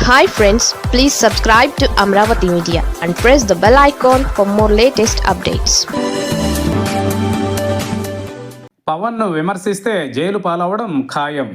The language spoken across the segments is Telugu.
Hi friends, please subscribe to Amravati Media and press the bell icon for more latest updates. పవన్ను విమర్శిస్తే జైలు పాలవడం ఖాయం.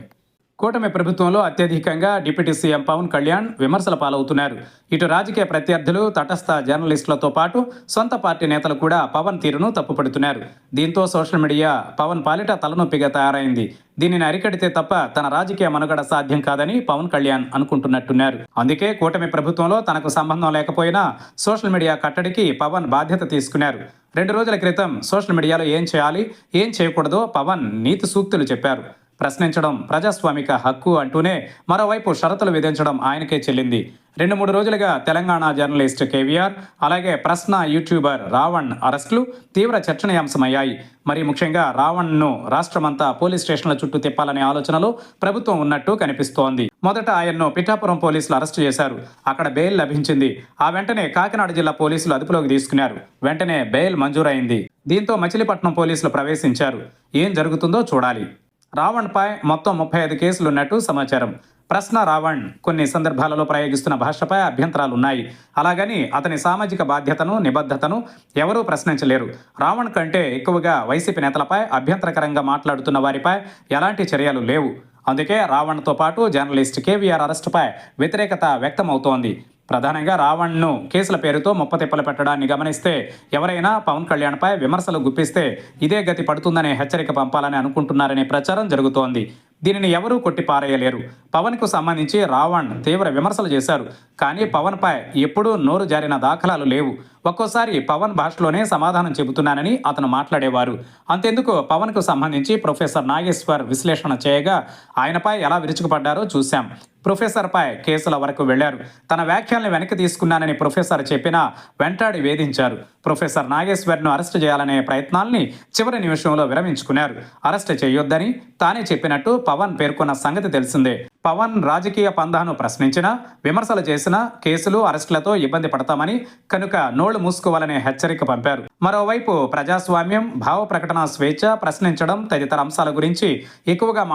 కూటమి ప్రభుత్వంలో అత్యధికంగా డిప్యూటీ సీఎం పవన్ కళ్యాణ్ విమర్శల పాలవుతున్నారు. ఇటు రాజకీయ ప్రత్యర్థులు, తటస్థ జర్నలిస్టులతో పాటు సొంత పార్టీ నేతలు కూడా పవన్ తీరును తప్పుపడుతున్నారు. దీంతో సోషల్ మీడియా పవన్ పాలిట తలనొప్పిగా తయారైంది. దీనిని అరికడితే తప్ప తన రాజకీయ మనుగడ సాధ్యం కాదని పవన్ కళ్యాణ్ అనుకుంటున్నట్టున్నారు. అందుకే కూటమి ప్రభుత్వంలో తనకు సంబంధం లేకపోయినా సోషల్ మీడియా కట్టడికి పవన్ బాధ్యత తీసుకున్నారు. 2 రోజుల క్రితం సోషల్ మీడియాలో ఏం చేయాలి, ఏం చేయకూడదో పవన్ నీతి సూక్తులు చెప్పారు. ప్రశ్నించడం ప్రజాస్వామిక హక్కు అంటూనే మరోవైపు షరతులు విధించడం ఆయనకే చెల్లింది. 2-3 రోజులుగా తెలంగాణ జర్నలిస్ట్ కేవీఆర్, అలాగే ప్రశ్న యూట్యూబర్ రావణ్ అరెస్టులు తీవ్ర చర్చనీయాంశమయ్యాయి. మరి ముఖ్యంగా రావణ్ను రాష్ట్రమంతా పోలీస్ స్టేషన్ల చుట్టూ తిప్పాలనే ఆలోచనలో ప్రభుత్వం ఉన్నట్టు కనిపిస్తోంది. మొదట ఆయన్ను పిఠాపురం పోలీసులు అరెస్టు చేశారు. అక్కడ బెయిల్ లభించింది. ఆ వెంటనే కాకినాడ జిల్లా పోలీసులు అదుపులోకి తీసుకున్నారు. వెంటనే బెయిల్ మంజూరైంది. దీంతో మచిలీపట్నం పోలీసులు ప్రవేశించారు. ఏం జరుగుతుందో చూడాలి. రావణ్పై మొత్తం 35 కేసులున్నట్టు సమాచారం. ప్రశ్న రావణ్ కొన్ని సందర్భాలలో ప్రయోగిస్తున్న భాషపై అభ్యంతరాలున్నాయి. అలాగని అతని సామాజిక బాధ్యతను, నిబద్ధతను ఎవరూ ప్రశ్నించలేరు. రావణ్ కంటే ఎక్కువగా వైసీపీ నేతలపై అభ్యంతరకరంగా మాట్లాడుతున్న వారిపై ఎలాంటి చర్యలు లేవు. అందుకే రావణ్తో పాటు జర్నలిస్ట్ కేవీఆర్ అరెస్టుపై వ్యతిరేకత వ్యక్తమవుతోంది. ప్రధానంగా రావణ్ను కేసుల పేరుతో ముప్పతిప్పలు పెట్టడాన్ని గమనిస్తే ఎవరైనా పవన్ కళ్యాణ్పై విమర్శలు గుప్పిస్తే ఇదే గతి పడుతుందనే హెచ్చరిక పంపాలని అనుకుంటున్నారనే ప్రచారం జరుగుతోంది. దీనిని ఎవరూ కొట్టి పారేయలేరు. పవన్కు సంబంధించి రావణ్ తీవ్ర విమర్శలు చేశారు. కానీ పవన్పై ఎప్పుడూ నోరు జారిన దాఖలాలు లేవు. ఒక్కోసారి పవన్ భాషలోనే సమాధానం చెబుతున్నానని అతను మాట్లాడేవారు. అంతెందుకు పవన్కు సంబంధించి ప్రొఫెసర్ నాగేశ్వర్ విశ్లేషణ చేయగా ఆయనపై ఎలా విరుచుకుపడ్డారో చూశాం. ప్రొఫెసర్పై కేసుల వరకు వెళ్లారు. తన వ్యాఖ్యల్ని వెనక్కి తీసుకున్నానని ప్రొఫెసర్ చెప్పినా వెంటాడి వేధించారు. ప్రొఫెసర్ నాగేశ్వర్ను అరెస్టు చేయాలనే ప్రయత్నాల్ని చివరి నిమిషంలో విరమించుకున్నారు. అరెస్టు చేయొద్దని తానే చెప్పినట్టు పవన్ పేర్కొన్న సంగతి తెలిసిందే. పవన్ రాజకీయ పందాను ప్రశ్నించినా, విమర్శలు చేసినా కేసులు, అరెస్టులతో ఇబ్బంది పడతామని, కనుక నోళ్లు మూసుకోవాలనే హెచ్చరిక పంపారు. మరోవైపు ప్రజాస్వామ్యం, భావ ప్రకటన స్వేచ్ఛ, ప్రశ్నించడం తదితర అంశాల గురించి ఎక్కువగా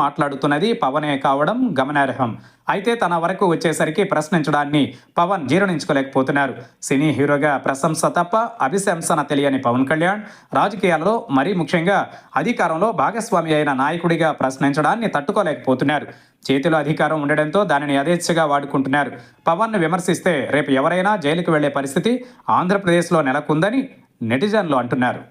మాట్లాడుతున్నది పవనే కావడం గమనార్హం. అయితే తన వరకు వచ్చేసరికి ప్రశ్నించడాన్ని పవన్ జీర్ణించుకోలేకపోతున్నారు. సినీ హీరోగా ప్రశంస తప్ప అభిశంసన తెలియని పవన్ కళ్యాణ్ రాజకీయాల్లో, మరీ ముఖ్యంగా అధికారంలో భాగస్వామి అయిన నాయకుడిగా ప్రశ్నించడాన్ని తట్టుకోలేకపోతున్నారు. చేతిలో అధికారం ఉండడంతో దానిని యథేచ్ఛగా వాడుకుంటున్నారు. పవన్ను విమర్శిస్తే రేపు ఎవరైనా జైలుకు వెళ్లే పరిస్థితి ఆంధ్రప్రదేశ్లో నెలకొందని నెటిజన్లు అంటున్నారు.